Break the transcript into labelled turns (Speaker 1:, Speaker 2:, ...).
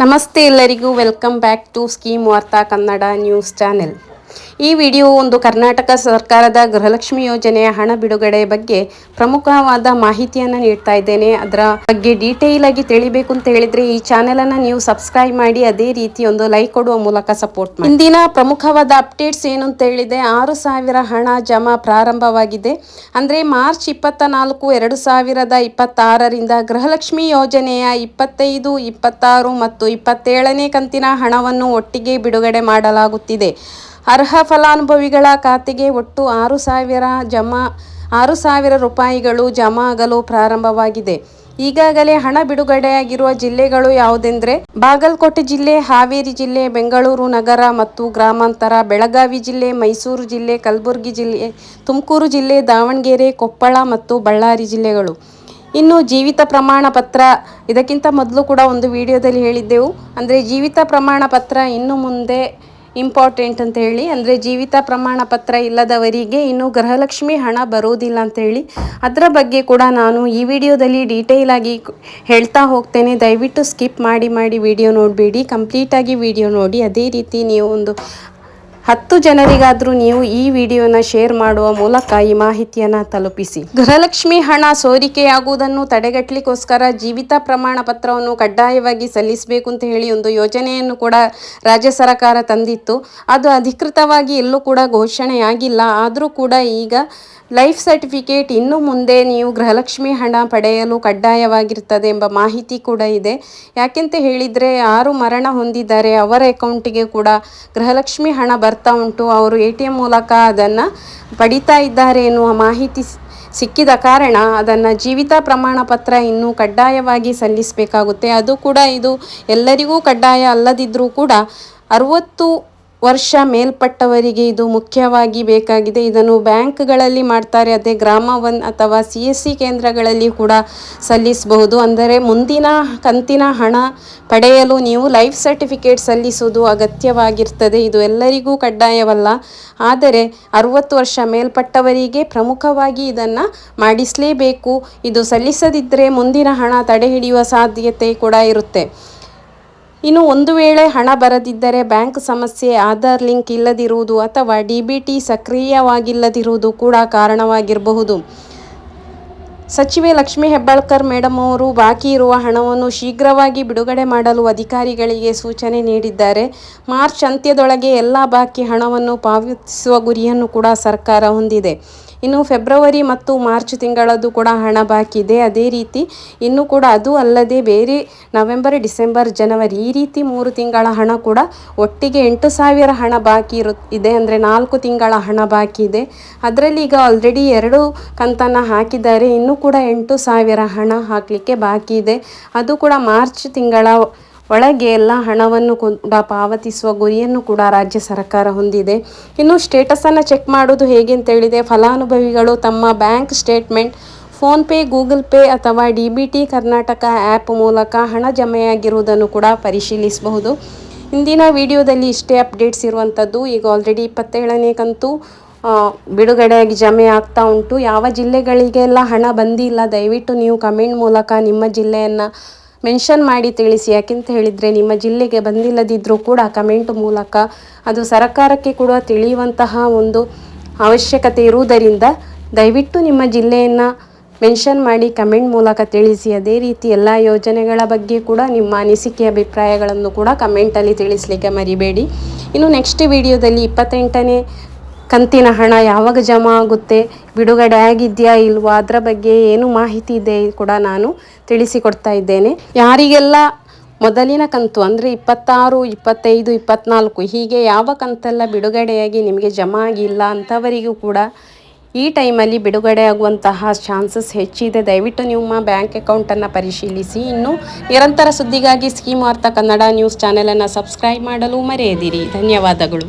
Speaker 1: ನಮಸ್ತೆ ಎಲ್ಲರಿಗೂ welcome back to scheme ವಾರ್ತಾ ಕನ್ನಡ ನ್ಯೂಸ್ ಚಾನೆಲ್. ಈ ವಿಡಿಯೋ ಒಂದು ಕರ್ನಾಟಕ ಸರ್ಕಾರದ ಗೃಹಲಕ್ಷ್ಮಿ ಯೋಜನೆಯ ಹಣ ಬಿಡುಗಡೆ ಬಗ್ಗೆ ಪ್ರಮುಖವಾದ ಮಾಹಿತಿಯನ್ನು ನೀಡ್ತಾ ಇದ್ದೇನೆ. ಅದರ ಬಗ್ಗೆ ಡೀಟೇಲ್ ಆಗಿ ತಿಳಿಬೇಕು ಅಂತ ಹೇಳಿದ್ರೆ ಈ ಚಾನೆಲ್ ಅನ್ನು ನೀವು ಸಬ್ಸ್ಕ್ರೈಬ್ ಮಾಡಿ, ಅದೇ ರೀತಿ ಒಂದು ಲೈಕ್ ಕೊಡುವ ಮೂಲಕ ಸಪೋರ್ಟ್ ಮಾಡಿ. ಇಂದಿನ ಪ್ರಮುಖವಾದ ಅಪ್ಡೇಟ್ಸ್ ಏನು ಅಂತ ಹೇಳಿದೆ, 6,000 ಹಣ ಜಮಾ ಪ್ರಾರಂಭವಾಗಿದೆ. ಅಂದ್ರೆ ಮಾರ್ಚ್ 24, 2026ರಿಂದ ಗೃಹಲಕ್ಷ್ಮಿ ಯೋಜನೆಯ 25, 26 ಮತ್ತು 27ನೇ ಕಂತಿನ ಹಣವನ್ನು ಒಟ್ಟಿಗೆ ಬಿಡುಗಡೆ ಮಾಡಲಾಗುತ್ತಿದೆ. ಅರ್ಹ ಫಲಾನುಭವಿಗಳ ಖಾತೆಗೆ ಒಟ್ಟು 6,000 ರೂಪಾಯಿಗಳು ಜಮಾ ಆಗಲು ಪ್ರಾರಂಭವಾಗಿದೆ. ಈಗಾಗಲೇ ಹಣ ಬಿಡುಗಡೆಯಾಗಿರುವ ಜಿಲ್ಲೆಗಳು ಯಾವುದೆಂದರೆ ಬಾಗಲಕೋಟೆ ಜಿಲ್ಲೆ, ಹಾವೇರಿ ಜಿಲ್ಲೆ, ಬೆಂಗಳೂರು ನಗರ ಮತ್ತು ಗ್ರಾಮಾಂತರ, ಬೆಳಗಾವಿ ಜಿಲ್ಲೆ, ಮೈಸೂರು ಜಿಲ್ಲೆ, ಕಲಬುರಗಿ ಜಿಲ್ಲೆ, ತುಮಕೂರು ಜಿಲ್ಲೆ, ದಾವಣಗೆರೆ, ಕೊಪ್ಪಳ ಮತ್ತು ಬಳ್ಳಾರಿ ಜಿಲ್ಲೆಗಳು. ಇನ್ನು ಜೀವಿತ ಪ್ರಮಾಣ ಪತ್ರ, ಇದಕ್ಕಿಂತ ಮೊದಲು ಕೂಡ ಒಂದು ವಿಡಿಯೋದಲ್ಲಿ ಹೇಳಿದ್ದೆವು. ಅಂದರೆ ಜೀವಿತ ಪ್ರಮಾಣ ಪತ್ರ ಇನ್ನು ಮುಂದೆ ಇಂಪಾರ್ಟೆಂಟ್ ಅಂತ ಹೇಳಿ, ಅಂದರೆ ಜೀವಿತ ಪ್ರಮಾಣ ಪತ್ರ ಇಲ್ಲದವರಿಗೆ ಇನ್ನು ಗೃಹಲಕ್ಷ್ಮಿ ಹಣ ಬರುವುದಿಲ್ಲ ಅಂತ ಹೇಳಿ, ಅದರ ಬಗ್ಗೆ ಕೂಡ ನಾನು ಈ ವಿಡಿಯೋದಲ್ಲಿ ಡೀಟೇಲ್ ಆಗಿ ಹೇಳ್ತಾ ಹೋಗ್ತೇನೆ. ದಯವಿಟ್ಟು ಸ್ಕಿಪ್ ಮಾಡಿ ವಿಡಿಯೋ ನೋಡಬೇಡಿ, ಕಂಪ್ಲೀಟಾಗಿ ವಿಡಿಯೋ ನೋಡಿ. ಅದೇ ರೀತಿ ನೀವು ಒಂದು 10 ಜನರಿಗಾದರೂ ನೀವು ಈ ವಿಡಿಯೋನ ಶೇರ್ ಮಾಡುವ ಮೂಲಕ ಈ ಮಾಹಿತಿಯನ್ನು ತಲುಪಿಸಿ. ಗೃಹಲಕ್ಷ್ಮಿ ಹಣ ಸೋರಿಕೆಯಾಗುವುದನ್ನು ತಡೆಗಟ್ಟಲಿಕ್ಕೋಸ್ಕರ ಜೀವಿತ ಪ್ರಮಾಣ ಪತ್ರವನ್ನು ಕಡ್ಡಾಯವಾಗಿ ಸಲ್ಲಿಸಬೇಕು ಅಂತ ಹೇಳಿ ಒಂದು ಯೋಜನೆಯನ್ನು ಕೂಡ ರಾಜ್ಯ ಸರ್ಕಾರ ತಂದಿತ್ತು. ಅದು ಅಧಿಕೃತವಾಗಿ ಎಲ್ಲೂ ಕೂಡ ಘೋಷಣೆಯಾಗಿಲ್ಲ. ಆದರೂ ಕೂಡ ಈಗ ಲೈಫ್ ಸರ್ಟಿಫಿಕೇಟ್ ಇನ್ನು ಮುಂದೆ ನೀವು ಗೃಹಲಕ್ಷ್ಮಿ ಹಣ ಪಡೆಯಲು ಕಡ್ಡಾಯವಾಗಿರ್ತದೆ ಎಂಬ ಮಾಹಿತಿ ಕೂಡ ಇದೆ. ಯಾಕೆಂತ ಹೇಳಿದರೆ ಯಾರು ಮರಣ ಹೊಂದಿದ್ದಾರೆ ಅವರ ಅಕೌಂಟಿಗೆ ಕೂಡ ಗೃಹಲಕ್ಷ್ಮಿ ಹಣ ಬರ್ತಾ ಉಂಟು. ಅವರು ATM ಮೂಲಕ ಅದನ್ನು ಪಡಿತಾ ಇದ್ದಾರೆ ಎನ್ನುವ ಮಾಹಿತಿ ಸಿಕ್ಕಿದ ಕಾರಣ ಅದನ್ನು ಜೀವಿತ ಪ್ರಮಾಣ ಪತ್ರ ಇನ್ನೂ ಕಡ್ಡಾಯವಾಗಿ ಸಲ್ಲಿಸಬೇಕಾಗುತ್ತೆ. ಅದು ಕೂಡ ಇದು ಎಲ್ಲರಿಗೂ ಕಡ್ಡಾಯ ಅಲ್ಲದಿದ್ದರೂ ಕೂಡ 60 ವರ್ಷ ಮೇಲ್ಪಟ್ಟವರಿಗೆ ಇದು ಮುಖ್ಯವಾಗಿ ಬೇಕಾಗಿದೆ. ಇದನ್ನು ಬ್ಯಾಂಕ್ಗಳಲ್ಲಿ ಮಾಡ್ತಾರೆ, ಅದೇ ಗ್ರಾಮ 1 ಅಥವಾ CSC ಕೇಂದ್ರಗಳಲ್ಲಿ ಕೂಡ ಸಲ್ಲಿಸಬಹುದು. ಅಂದರೆ ಮುಂದಿನ ಕಂತಿನ ಹಣ ಪಡೆಯಲು ನೀವು ಲೈಫ್ ಸರ್ಟಿಫಿಕೇಟ್ ಸಲ್ಲಿಸುವುದು ಅಗತ್ಯವಾಗಿರ್ತದೆ. ಇದು ಎಲ್ಲರಿಗೂ ಕಡ್ಡಾಯವಲ್ಲ, ಆದರೆ 60 ವರ್ಷ ಮೇಲ್ಪಟ್ಟವರಿಗೆ ಪ್ರಮುಖವಾಗಿ ಇದನ್ನು ಮಾಡಿಸಲೇಬೇಕು. ಇದು ಸಲ್ಲಿಸದಿದ್ದರೆ ಮುಂದಿನ ಹಣ ತಡೆ ಹಿಡಿಯುವ ಸಾಧ್ಯತೆ ಕೂಡ ಇರುತ್ತೆ. ಇನ್ನು ಒಂದು ವೇಳೆ ಹಣ ಬರದಿದ್ದರೆ ಬ್ಯಾಂಕ್ ಸಮಸ್ಯೆ, ಆಧಾರ್ ಲಿಂಕ್ ಇಲ್ಲದಿರುವುದು ಅಥವಾ DBT ಸಕ್ರಿಯವಾಗಿಲ್ಲದಿರುವುದು ಕೂಡ ಕಾರಣವಾಗಿರಬಹುದು. ಸಚಿವೆ ಲಕ್ಷ್ಮೀ ಹೆಬ್ಬಾಳ್ಕರ್ ಮೇಡಮ್ ಅವರು ಬಾಕಿ ಇರುವ ಹಣವನ್ನು ಶೀಘ್ರವಾಗಿ ಬಿಡುಗಡೆ ಮಾಡಲು ಅಧಿಕಾರಿಗಳಿಗೆ ಸೂಚನೆ ನೀಡಿದ್ದಾರೆ. ಮಾರ್ಚ್ ಅಂತ್ಯದೊಳಗೆ ಎಲ್ಲ ಬಾಕಿ ಹಣವನ್ನು ಪಾವತಿಸುವ ಗುರಿಯನ್ನು ಕೂಡ ಸರ್ಕಾರ ಹೊಂದಿದೆ. ಇನ್ನು ಫೆಬ್ರವರಿ ಮತ್ತು ಮಾರ್ಚ್ ತಿಂಗಳದ್ದು ಕೂಡ ಹಣ ಬಾಕಿ ಇದೆ. ಅದೇ ರೀತಿ ಇನ್ನು ಕೂಡ ಅದು ಅಲ್ಲದೆ ಬೇರೆ ನವೆಂಬರ್, ಡಿಸೆಂಬರ್, ಜನವರಿ ಈ ರೀತಿ 3 ತಿಂಗಳ ಹಣ ಕೂಡ ಒಟ್ಟಿಗೆ 8,000 ಹಣ ಬಾಕಿ ಇದೆ. ಅಂದರೆ 4 ತಿಂಗಳ ಹಣ ಬಾಕಿ ಇದೆ. ಅದರಲ್ಲಿ ಈಗ ಆಲ್ರೆಡಿ 2 ಕಂತನ್ನು ಹಾಕಿದ್ದಾರೆ. ಇನ್ನೂ ಕೂಡ 8,000 ಹಣ ಹಾಕಲಿಕ್ಕೆ ಬಾಕಿ ಇದೆ. ಅದು ಕೂಡ ಮಾರ್ಚ್ ತಿಂಗಳ ಒಳಗೆ ಎಲ್ಲ ಹಣವನ್ನು ಕೂಡ ಪಾವತಿಸುವ ಗುರಿಯನ್ನು ಕೂಡ ರಾಜ್ಯ ಸರ್ಕಾರ ಹೊಂದಿದೆ. ಇನ್ನು ಸ್ಟೇಟಸನ್ನು ಚೆಕ್ ಮಾಡೋದು ಹೇಗೆ ಅಂತ ಹೇಳಿದೆ, ಫಲಾನುಭವಿಗಳು ತಮ್ಮ bank statement, PhonePe, Google pay ಅಥವಾ DBT ಕರ್ನಾಟಕ ಆ್ಯಪ್ ಮೂಲಕ ಹಣ ಜಮೆಯಾಗಿರುವುದನ್ನು ಕೂಡ ಪರಿಶೀಲಿಸಬಹುದು. ಇಂದಿನ ವಿಡಿಯೋದಲ್ಲಿ ಇಷ್ಟೇ ಅಪ್ಡೇಟ್ಸ್ ಇರುವಂಥದ್ದು. ಈಗ ಆಲ್ರೆಡಿ 27ನೇ ಕಂತು ಬಿಡುಗಡೆಯಾಗಿ ಜಮೆ ಆಗ್ತಾ ಉಂಟು. ಯಾವ ಜಿಲ್ಲೆಗಳಿಗೆಲ್ಲ ಹಣ ಬಂದಿಲ್ಲ ದಯವಿಟ್ಟು ನೀವು ಕಮೆಂಟ್ ಮೂಲಕ ನಿಮ್ಮ ಜಿಲ್ಲೆಯನ್ನು ಮೆನ್ಷನ್ ಮಾಡಿ ತಿಳಿಸಿ. ಯಾಕೆಂತ ಹೇಳಿದರೆ ನಿಮ್ಮ ಜಿಲ್ಲೆಗೆ ಬಂದಿಲ್ಲದಿದ್ದರೂ ಕೂಡ ಕಮೆಂಟ್ ಮೂಲಕ ಅದು ಸರ್ಕಾರಕ್ಕೆ ಕೂಡ ತಿಳಿಯುವಂತಹ ಒಂದು ಅವಶ್ಯಕತೆ ಇರುವುದರಿಂದ ದಯವಿಟ್ಟು ನಿಮ್ಮ ಜಿಲ್ಲೆಯನ್ನು ಮೆನ್ಷನ್ ಮಾಡಿ ಕಮೆಂಟ್ ಮೂಲಕ ತಿಳಿಸಿ. ಅದೇ ರೀತಿ ಎಲ್ಲ ಯೋಜನೆಗಳ ಬಗ್ಗೆ ಕೂಡ ನಿಮ್ಮ ಅನಿಸಿಕೆ ಅಭಿಪ್ರಾಯಗಳನ್ನು ಕೂಡ ಕಮೆಂಟಲ್ಲಿ ತಿಳಿಸಲಿಕ್ಕೆ ಮರಿಬೇಡಿ. ಇನ್ನು ನೆಕ್ಸ್ಟ್ ವಿಡಿಯೋದಲ್ಲಿ 28ನೇ ಕಂತಿನ ಹಣ ಯಾವಾಗ ಜಮಾ ಆಗುತ್ತೆ, ಬಿಡುಗಡೆ ಆಗಿದೆಯಾ ಇಲ್ವಾ, ಅದರ ಬಗ್ಗೆ ಏನು ಮಾಹಿತಿ ಇದೆ ಕೂಡ ನಾನು ತಿಳಿಸಿಕೊಡ್ತಾ ಇದ್ದೇನೆ. ಯಾರಿಗೆಲ್ಲ ಮೊದಲಿನ ಕಂತು ಅಂದರೆ 26, 25, 24 ಹೀಗೆ ಯಾವ ಕಂತೆಲ್ಲ ಬಿಡುಗಡೆಯಾಗಿ ನಿಮಗೆ ಜಮಾ ಆಗಿಲ್ಲ ಅಂಥವರಿಗೂ ಕೂಡ ಈ ಟೈಮಲ್ಲಿ ಬಿಡುಗಡೆ ಆಗುವಂತಹ ಚಾನ್ಸಸ್ ಹೆಚ್ಚಿದೆ. ದಯವಿಟ್ಟು ನಿಮ್ಮ ಬ್ಯಾಂಕ್ ಅಕೌಂಟನ್ನು ಪರಿಶೀಲಿಸಿ. ಇನ್ನು ನಿರಂತರ ಸುದ್ದಿಗಾಗಿ ಸ್ಕೀಮ್ ವಾರ್ತಾ ಕನ್ನಡ ನ್ಯೂಸ್ ಚಾನೆಲನ್ನು ಸಬ್ಸ್ಕ್ರೈಬ್ ಮಾಡಲು ಮರೆಯದಿರಿ. ಧನ್ಯವಾದಗಳು.